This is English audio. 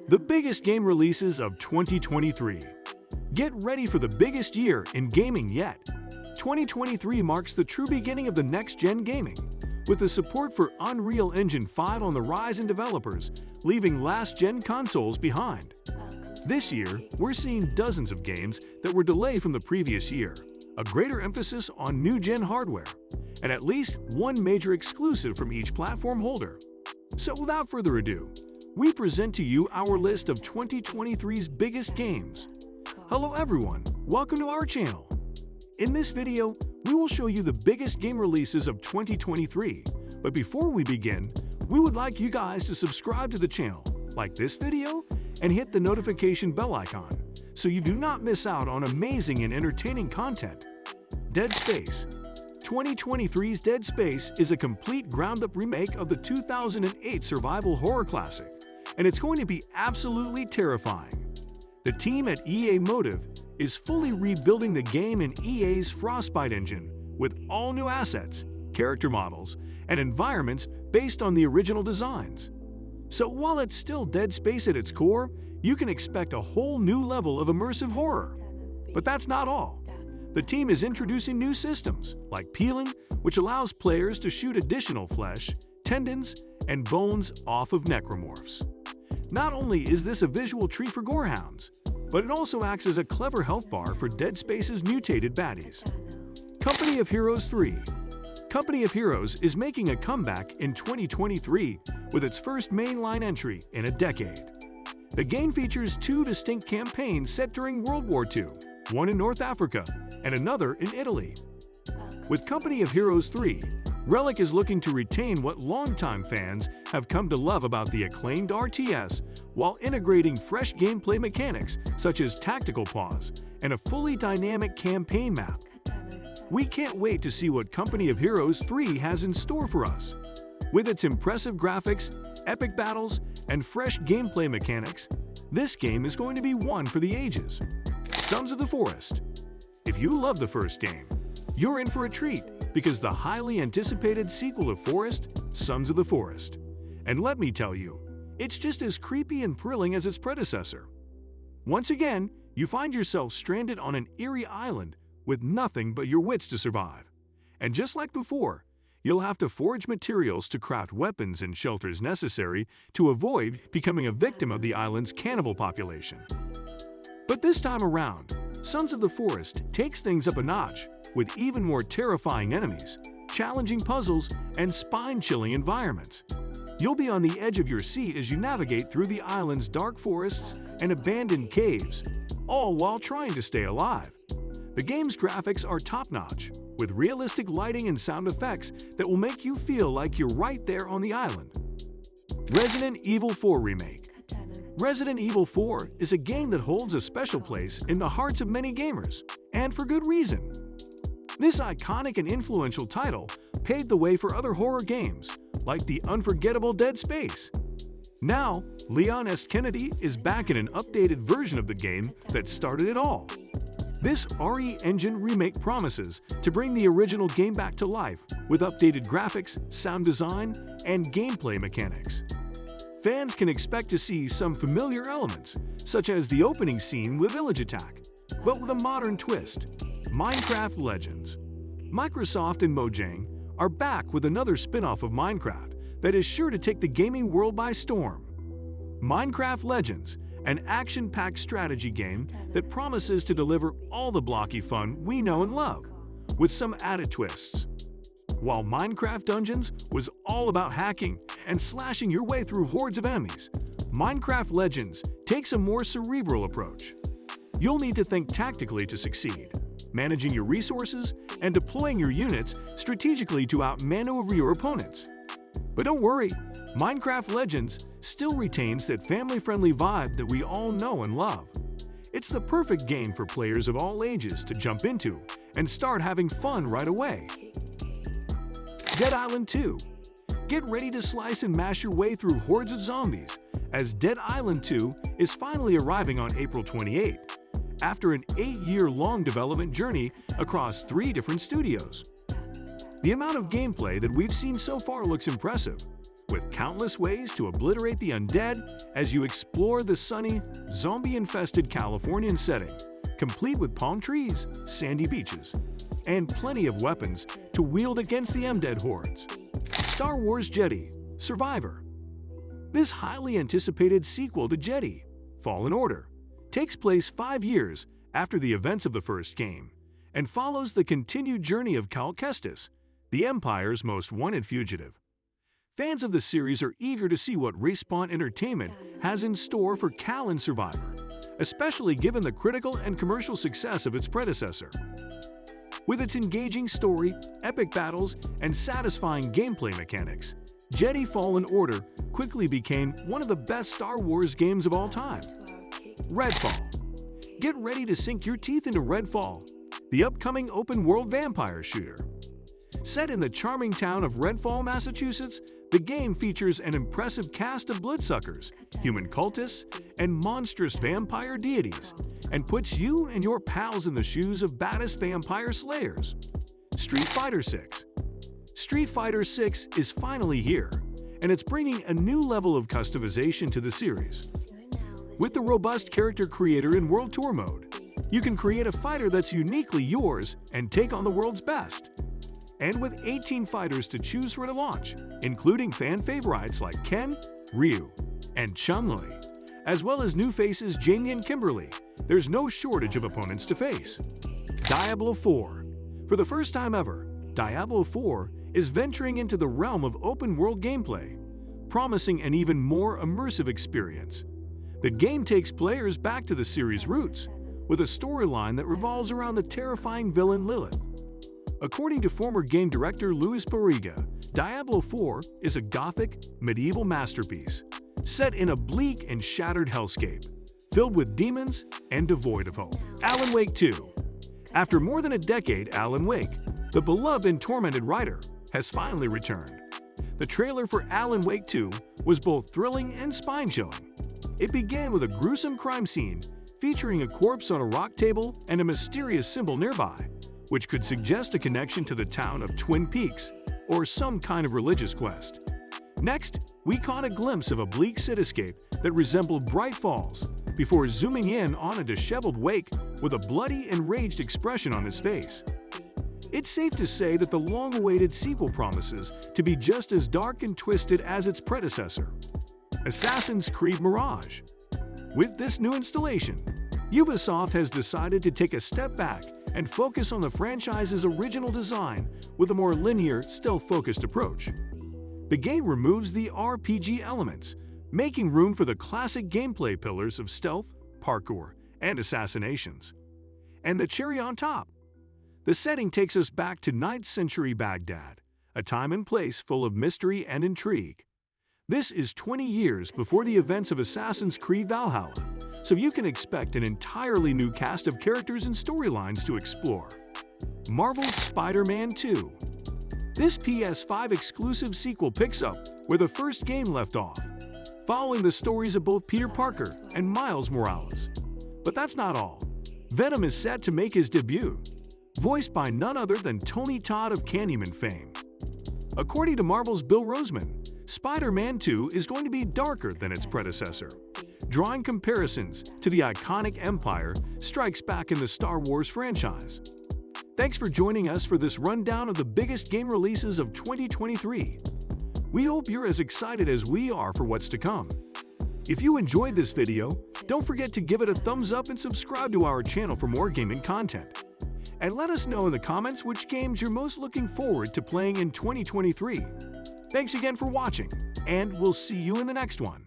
The biggest game releases of 2023. Get ready for the biggest year in gaming yet. 2023 marks the true beginning of the next-gen gaming, with the support for Unreal Engine 5 on the rise in developers, leaving last-gen consoles behind. This year, we're seeing dozens of games that were delayed from the previous year, a greater emphasis on new-gen hardware, and at least one major exclusive from each platform holder. So without further ado, we present to you our list of 2023's biggest games. Hello everyone, welcome to our channel. In this video, we will show you the biggest game releases of 2023. But before we begin, we would like you guys to subscribe to the channel, like this video, and hit the notification bell icon so you do not miss out on amazing and entertaining content. Dead Space. 2023's Dead Space is a complete ground-up remake of the 2008 survival horror classic, and it's going to be absolutely terrifying. The team at EA Motive is fully rebuilding the game in EA's Frostbite engine with all new assets, character models, and environments based on the original designs. So while it's still Dead Space at its core, you can expect a whole new level of immersive horror. But that's not all. The team is introducing new systems, like peeling, which allows players to shoot additional flesh, tendons, and bones off of necromorphs. Not only is this a visual treat for gorehounds, but it also acts as a clever health bar for Dead Space's mutated baddies. Company of Heroes 3. Company of Heroes is making a comeback in 2023 with its first mainline entry in a decade. The game features two distinct campaigns set during World War II, one in North Africa and another in Italy. With Company of Heroes 3, Relic is looking to retain what longtime fans have come to love about the acclaimed RTS while integrating fresh gameplay mechanics such as tactical pause and a fully dynamic campaign map. We can't wait to see what Company of Heroes 3 has in store for us. With its impressive graphics, epic battles, and fresh gameplay mechanics, this game is going to be one for the ages. Sons of the Forest. If you love the first game, you're in for a treat because the highly anticipated sequel of Forest, Sons of the Forest. And let me tell you, it's just as creepy and thrilling as its predecessor. Once again, you find yourself stranded on an eerie island with nothing but your wits to survive. And just like before, you'll have to forge materials to craft weapons and shelters necessary to avoid becoming a victim of the island's cannibal population. But this time around, Sons of the Forest takes things up a notch with even more terrifying enemies, challenging puzzles, and spine-chilling environments. You'll be on the edge of your seat as you navigate through the island's dark forests and abandoned caves, all while trying to stay alive. The game's graphics are top-notch, with realistic lighting and sound effects that will make you feel like you're right there on the island. Resident Evil 4 Remake. Resident Evil 4 is a game that holds a special place in the hearts of many gamers, and for good reason. This iconic and influential title paved the way for other horror games, like the unforgettable Dead Space. Now, Leon S. Kennedy is back in an updated version of the game that started it all. This RE Engine remake promises to bring the original game back to life with updated graphics, sound design, and gameplay mechanics. Fans can expect to see some familiar elements, such as the opening scene with Village Attack, but with a modern twist. Minecraft Legends. Microsoft and Mojang are back with another spin-off of Minecraft that is sure to take the gaming world by storm. Minecraft Legends, an action-packed strategy game that promises to deliver all the blocky fun we know and love, with some added twists. While Minecraft Dungeons was all about hacking and slashing your way through hordes of enemies, Minecraft Legends takes a more cerebral approach. You'll need to think tactically to succeed, managing your resources and deploying your units strategically to outmaneuver your opponents. But don't worry, Minecraft Legends still retains that family-friendly vibe that we all know and love. It's the perfect game for players of all ages to jump into and start having fun right away. Dead Island 2. Get ready to slice and mash your way through hordes of zombies, as Dead Island 2 is finally arriving on April 28, after an 8-year-long development journey across 3 different studios. The amount of gameplay that we've seen so far looks impressive, with countless ways to obliterate the undead as you explore the sunny, zombie-infested Californian setting, complete with palm trees, sandy beaches, and plenty of weapons to wield against the undead hordes. Star Wars Jedi: Survivor. This highly anticipated sequel to Jedi: Fallen Order takes place 5 years after the events of the first game and follows the continued journey of Cal Kestis, the Empire's most wanted fugitive. Fans of the series are eager to see what Respawn Entertainment has in store for Cal in Survivor, especially given the critical and commercial success of its predecessor. With its engaging story, epic battles, and satisfying gameplay mechanics, Jedi: Fallen Order quickly became one of the best Star Wars games of all time. Redfall. Get ready to sink your teeth into Redfall, the upcoming open-world vampire shooter. Set in the charming town of Redfall, Massachusetts, the game features an impressive cast of bloodsuckers, human cultists, and monstrous vampire deities, and puts you and your pals in the shoes of baddest vampire slayers. Street Fighter VI. Street Fighter VI is finally here, and it's bringing a new level of customization to the series. With the robust character creator in World Tour mode, you can create a fighter that's uniquely yours and take on the world's best. And with 18 fighters to choose from at launch, including fan favorites like Ken, Ryu, and Chun-Li, as well as new faces Jamie and Kimberly, there's no shortage of opponents to face. Diablo 4. For the first time ever, Diablo 4 is venturing into the realm of open-world gameplay, promising an even more immersive experience. The game takes players back to the series' roots, with a storyline that revolves around the terrifying villain Lilith. According to former game director Luis Barriga, Diablo 4 is a gothic, medieval masterpiece, set in a bleak and shattered hellscape, filled with demons and devoid of hope. Alan Wake 2. After more than a decade, Alan Wake, the beloved and tormented writer, has finally returned. The trailer for Alan Wake 2 was both thrilling and spine-chilling. It began with a gruesome crime scene featuring a corpse on a rock table and a mysterious symbol nearby, which could suggest a connection to the town of Twin Peaks or some kind of religious quest. Next, we caught a glimpse of a bleak cityscape that resembled Bright Falls before zooming in on a disheveled Wake with a bloody, enraged expression on his face. It's safe to say that the long-awaited sequel promises to be just as dark and twisted as its predecessor, Assassin's Creed Mirage. With this new installation, Ubisoft has decided to take a step back and focus on the franchise's original design with a more linear, stealth-focused approach. The game removes the RPG elements, making room for the classic gameplay pillars of stealth, parkour, and assassinations. And the cherry on top, the setting takes us back to 9th century Baghdad, a time and place full of mystery and intrigue. This is 20 years before the events of Assassin's Creed Valhalla, so you can expect an entirely new cast of characters and storylines to explore. Marvel's Spider-Man 2. This PS5 exclusive sequel picks up where the first game left off, following the stories of both Peter Parker and Miles Morales. But that's not all. Venom is set to make his debut, voiced by none other than Tony Todd of Candyman fame. According to Marvel's Bill Roseman, Spider-Man 2 is going to be darker than its predecessor, drawing comparisons to the iconic Empire Strikes Back in the Star Wars franchise. Thanks for joining us for this rundown of the biggest game releases of 2023. We hope you're as excited as we are for what's to come. If you enjoyed this video, don't forget to give it a thumbs up and subscribe to our channel for more gaming content. And let us know in the comments which games you're most looking forward to playing in 2023. Thanks again for watching, and we'll see you in the next one.